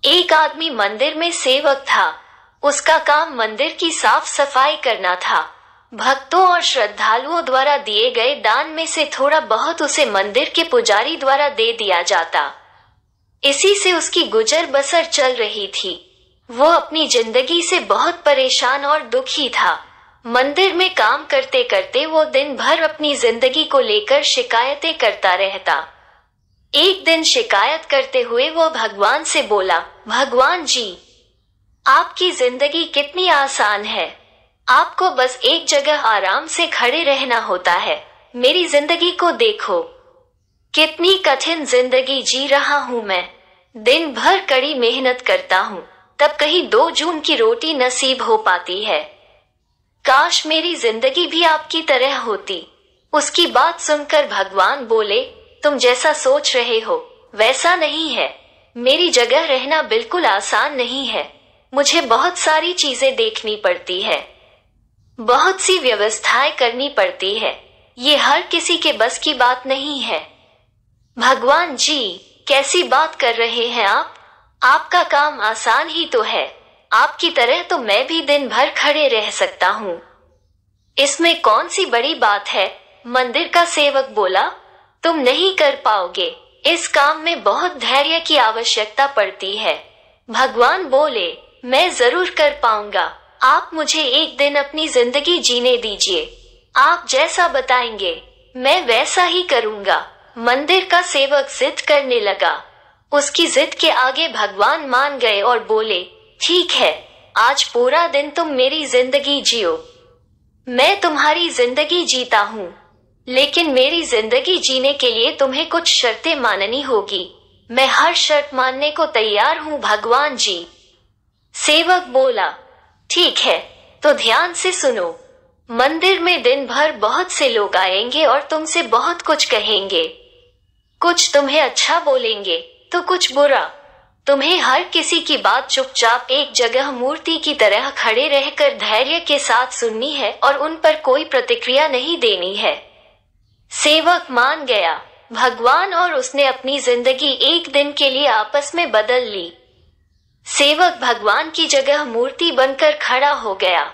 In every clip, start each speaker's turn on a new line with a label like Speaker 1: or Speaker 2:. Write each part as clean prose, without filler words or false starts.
Speaker 1: एक आदमी मंदिर में सेवक था। उसका काम मंदिर की साफ सफाई करना था। भक्तों और श्रद्धालुओं द्वारा दिए गए दान में से थोड़ा बहुत उसे मंदिर के पुजारी द्वारा दे दिया जाता। इसी से उसकी गुजर बसर चल रही थी। वो अपनी जिंदगी से बहुत परेशान और दुखी था। मंदिर में काम करते करते वो दिन भर अपनी जिंदगी को लेकर शिकायतें करता रहता। एक दिन शिकायत करते हुए वो भगवान से बोला, भगवान जी, आपकी जिंदगी कितनी आसान है। आपको बस एक जगह आराम से खड़े रहना होता है। मेरी जिंदगी को देखो, कितनी कठिन जिंदगी जी रहा हूँ मैं। दिन भर कड़ी मेहनत करता हूँ, तब कहीं 2 जून की रोटी नसीब हो पाती है। काश मेरी जिंदगी भी आपकी तरह होती। उसकी बात सुनकर भगवान बोले, तुम जैसा सोच रहे हो वैसा नहीं है। मेरी जगह रहना बिल्कुल आसान नहीं है। मुझे बहुत सारी चीजें देखनी पड़ती है, बहुत सी व्यवस्थाएं करनी पड़ती है। ये हर किसी के बस की बात नहीं है। भगवान जी, कैसी बात कर रहे हैं आप? आपका काम आसान ही तो है। आपकी तरह तो मैं भी दिन भर खड़े रह सकता हूँ। इसमें कौन सी बड़ी बात है? मंदिर का सेवक बोला, तुम नहीं कर पाओगे। इस काम में बहुत धैर्य की आवश्यकता पड़ती है। भगवान बोले, मैं जरूर कर पाऊंगा। आप मुझे एक दिन अपनी जिंदगी जीने दीजिए। आप जैसा बताएंगे मैं वैसा ही करूंगा। मंदिर का सेवक जिद करने लगा। उसकी जिद के आगे भगवान मान गए और बोले, ठीक है, आज पूरा दिन तुम मेरी जिंदगी जियो। मैं तुम्हारी जिंदगी जीता हूँ, लेकिन मेरी जिंदगी जीने के लिए तुम्हें कुछ शर्तें माननी होगी। मैं हर शर्त मानने को तैयार हूँ भगवान जी। सेवक बोला, ठीक है, तो ध्यान से सुनो। मंदिर में दिन भर बहुत से लोग आएंगे और तुमसे बहुत कुछ कहेंगे। कुछ तुम्हें अच्छा बोलेंगे तो कुछ बुरा। तुम्हें हर किसी की बात चुपचाप एक जगह मूर्ति की तरह खड़े रहकर धैर्य के साथ सुननी है और उन पर कोई प्रतिक्रिया नहीं देनी है। सेवक मान गया। भगवान और उसने अपनी जिंदगी एक दिन के लिए आपस में बदल ली। सेवक भगवान की जगह मूर्ति बनकर खड़ा हो गया।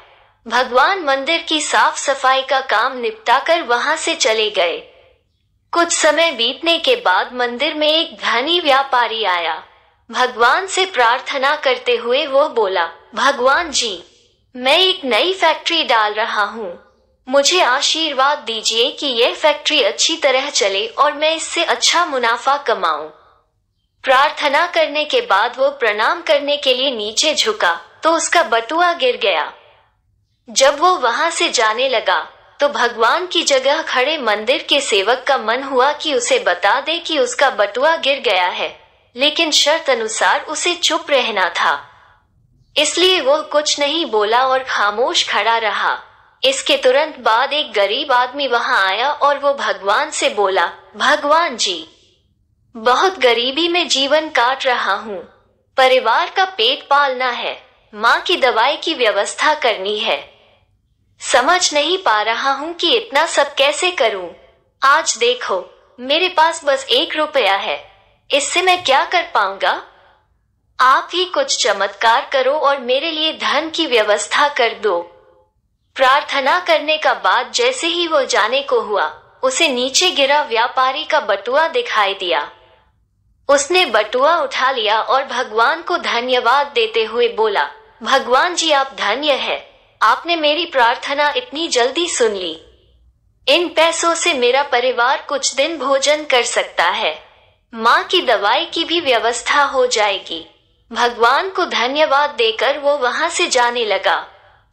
Speaker 1: भगवान मंदिर की साफ सफाई का काम निपटाकर वहां से चले गए। कुछ समय बीतने के बाद मंदिर में एक धनी व्यापारी आया। भगवान से प्रार्थना करते हुए वो बोला, भगवान जी, मैं एक नई फैक्ट्री डाल रहा हूँ। मुझे आशीर्वाद दीजिए कि यह फैक्ट्री अच्छी तरह चले और मैं इससे अच्छा मुनाफा कमाऊं। प्रार्थना करने के बाद वो प्रणाम करने के लिए नीचे झुका तो उसका बटुआ गिर गया। जब वो वहां से जाने लगा तो भगवान की जगह खड़े मंदिर के सेवक का मन हुआ कि उसे बता दे कि उसका बटुआ गिर गया है, लेकिन शर्त अनुसार उसे चुप रहना था। इसलिए वो कुछ नहीं बोला और खामोश खड़ा रहा। इसके तुरंत बाद एक गरीब आदमी वहां आया और वो भगवान से बोला, भगवान जी, बहुत गरीबी में जीवन काट रहा हूँ। परिवार का पेट पालना है, माँ की दवाई की व्यवस्था करनी है। समझ नहीं पा रहा हूँ कि इतना सब कैसे करूँ। आज देखो, मेरे पास बस 1 रुपया है। इससे मैं क्या कर पाऊंगा? आप ही कुछ चमत्कार करो और मेरे लिए धन की व्यवस्था कर दो। प्रार्थना करने का बाद जैसे ही वो जाने को हुआ, उसे नीचे गिरा व्यापारी का बटुआ दिखाई दिया। उसने बटुआ उठा लिया और भगवान को धन्यवाद देते हुए बोला, भगवान जी, आप धन्य हैं। आपने मेरी प्रार्थना इतनी जल्दी सुन ली। इन पैसों से मेरा परिवार कुछ दिन भोजन कर सकता है। माँ की दवाई की भी व्यवस्था हो जाएगी। भगवान को धन्यवाद देकर वो वहां से जाने लगा।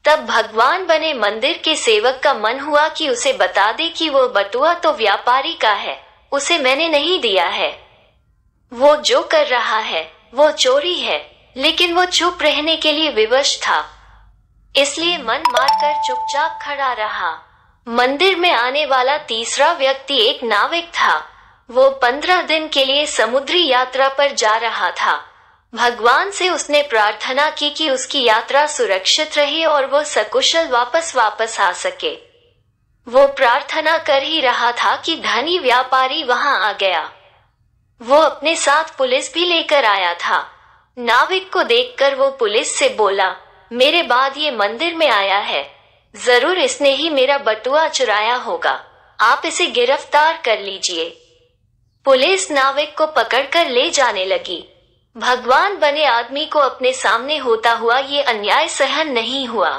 Speaker 1: तब भगवान बने मंदिर के सेवक का मन हुआ कि उसे बता दे कि वो बटुआ तो व्यापारी का है, उसे मैंने नहीं दिया है। वो जो कर रहा है वो चोरी है, लेकिन वो चुप रहने के लिए विवश था, इसलिए मन मारकर चुपचाप खड़ा रहा। मंदिर में आने वाला तीसरा व्यक्ति एक नाविक था। वो 15 दिन के लिए समुद्री यात्रा पर जा रहा था। भगवान से उसने प्रार्थना की कि उसकी यात्रा सुरक्षित रहे और वो सकुशल वापस आ सके। वो प्रार्थना कर ही रहा था कि धनी व्यापारी वहां आ गया। वो अपने साथ पुलिस भी लेकर आया था। नाविक को देखकर वो पुलिस से बोला, मेरे बाद ये मंदिर में आया है, जरूर इसने ही मेरा बटुआ चुराया होगा, आप इसे गिरफ्तार कर लीजिए। पुलिस नाविक को पकड़कर ले जाने लगी। भगवान बने आदमी को अपने सामने होता हुआ ये अन्याय सहन नहीं हुआ।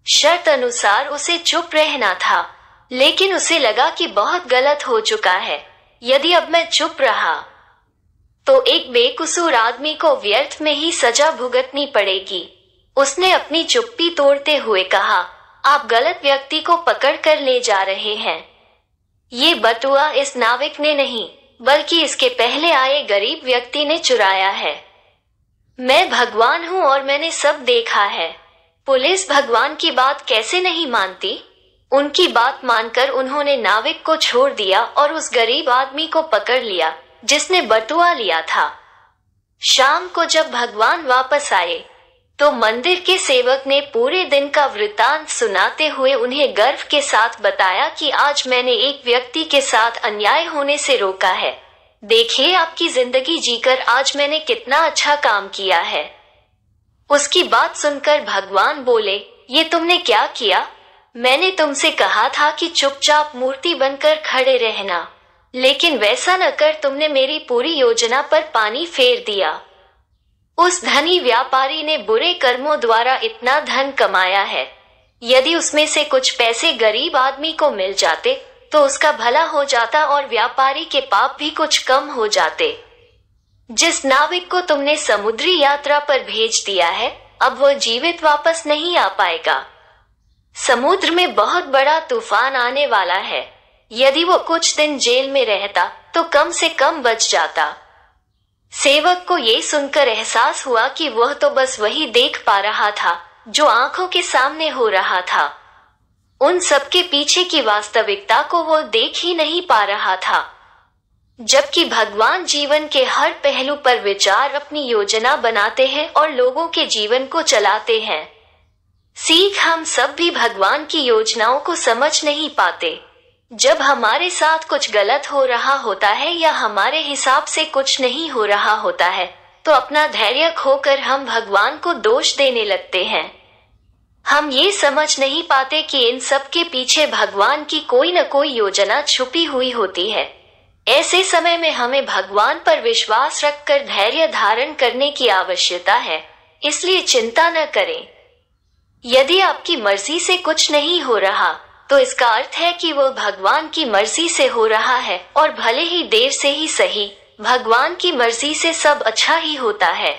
Speaker 1: शर्त अनुसार उसे चुप रहना था, लेकिन उसे लगा कि बहुत गलत हो चुका है। यदि अब मैं चुप रहा तो एक बेकसूर आदमी को व्यर्थ में ही सजा भुगतनी पड़ेगी। उसने अपनी चुप्पी तोड़ते हुए कहा, आप गलत व्यक्ति को पकड़ कर ले जा रहे हैं। ये बटुआ इस नाविक ने नहीं, बल्कि इसके पहले आए गरीब व्यक्ति ने चुराया है। मैं भगवान हूँ और मैंने सब देखा है। पुलिस भगवान की बात कैसे नहीं मानती? उनकी बात मानकर उन्होंने नाविक को छोड़ दिया और उस गरीब आदमी को पकड़ लिया जिसने बटुआ लिया था। शाम को जब भगवान वापस आए तो मंदिर के सेवक ने पूरे दिन का वृतांत सुनाते हुए उन्हें गर्व के साथ बताया कि आज मैंने एक व्यक्ति के साथ अन्याय होने से रोका है। देखिए, आपकी जिंदगी जीकर आज मैंने कितना अच्छा काम किया है। उसकी बात सुनकर भगवान बोले, ये तुमने क्या किया? मैंने तुमसे कहा था कि चुपचाप मूर्ति बनकर खड़े रहना, लेकिन वैसा न कर तुमने मेरी पूरी योजना पर पानी फेर दिया। उस धनी व्यापारी ने बुरे कर्मों द्वारा इतना धन कमाया है, यदि उसमें से कुछ पैसे गरीब आदमी को मिल जाते तो उसका भला हो जाता और व्यापारी के पाप भी कुछ कम हो जाते। जिस नाविक को तुमने समुद्री यात्रा पर भेज दिया है, अब वह जीवित वापस नहीं आ पाएगा। समुद्र में बहुत बड़ा तूफान आने वाला है। यदि वो कुछ दिन जेल में रहता तो कम से कम बच जाता। सेवक को ये सुनकर एहसास हुआ कि वह तो बस वही देख पा रहा था जो आंखों के सामने हो रहा था। उन सबके पीछे की वास्तविकता को वो देख ही नहीं पा रहा था। जबकि भगवान जीवन के हर पहलू पर विचार अपनी योजना बनाते हैं और लोगों के जीवन को चलाते हैं। सीख, हम सब भी भगवान की योजनाओं को समझ नहीं पाते। जब हमारे साथ कुछ गलत हो रहा होता है या हमारे हिसाब से कुछ नहीं हो रहा होता है, तो अपना धैर्य खोकर हम भगवान को दोष देने लगते हैं। हम ये समझ नहीं पाते कि इन सब के पीछे भगवान की कोई न कोई योजना छुपी हुई होती है। ऐसे समय में हमें भगवान पर विश्वास रखकर धैर्य धारण करने की आवश्यकता है, इसलिए चिंता न करें। यदि आपकी मर्जी से कुछ नहीं हो रहा तो इसका अर्थ है कि वो भगवान की मर्जी से हो रहा है, और भले ही देर से ही सही, भगवान की मर्जी से सब अच्छा ही होता है।